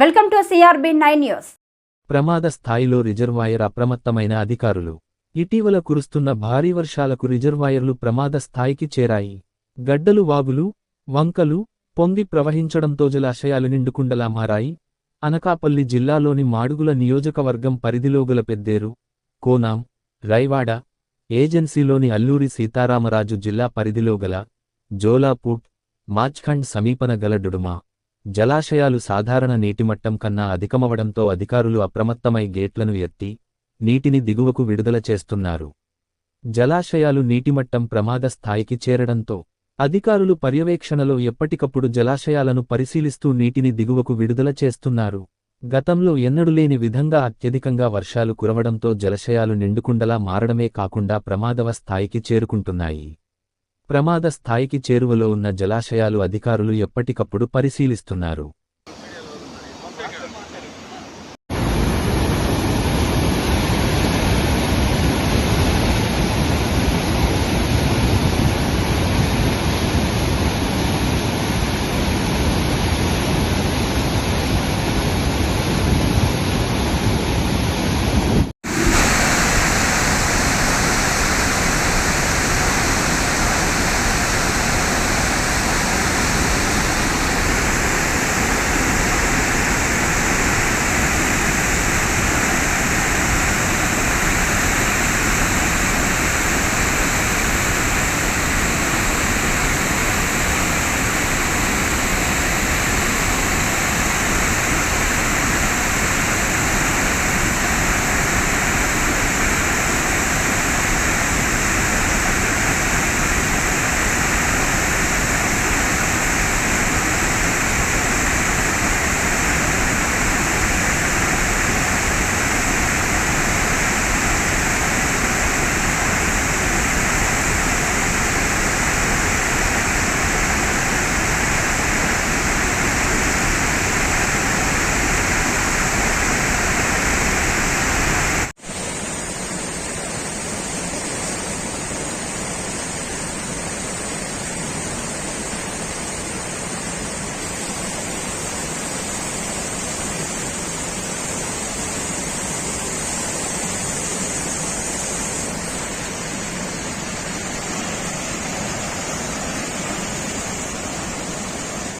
Welcome to CRB9 news. ప్రమాద స్థాయిలో reservoir అప్రమత్తమైన అధికారులు. ఇటీవల కురుస్తున్న భారీ వర్షాలకు రిజర్వాయర్లు ప్రమాద స్థాయికి చేరాయి. గడ్డలు, వాగులు, వంకలు పొంగి ప్రవహించడంతో జలాశయాలు నిండుకుండలా మారాయి. అనకాపల్లి జిల్లాలోని మాడుగుల నియోజకవర్గం పరిధిలోగల పెద్దేరు, కోనాం, రైవాడ ఏజెన్సీలోని అల్లూరి సీతారామరాజు జిల్లా పరిధిలోగల జోలాపూట్, మాచ్ఖండ్ సమీపన గల డుడుమా జలాశయాలు సాధారణ నీటిమట్టం కన్నా అధికమవడంతో అధికారులు అప్రమత్తమై గేట్లను ఎత్తి నీటిని దిగువకు విడుదల చేస్తున్నారు. జలాశయాలు నీటిమట్టం ప్రమాద స్థాయికి చేరడంతో అధికారులు పర్యవేక్షణలో ఎప్పటికప్పుడు జలాశయాలను పరిశీలిస్తూ నీటిని దిగువకు విడుదల చేస్తున్నారు. గతంలో ఎన్నడూలేని విధంగా అత్యధికంగా వర్షాలు కురవడంతో జలాశయాలు నిండుకుండలా మారడమే కాకుండా ప్రమాదవ స్థాయికి చేరుకుంటున్నాయి. ప్రమాద స్థాయికి చేరువలో ఉన్న జలాశయాలు అధికారులు ఎప్పటికప్పుడు పరిశీలిస్తున్నారు.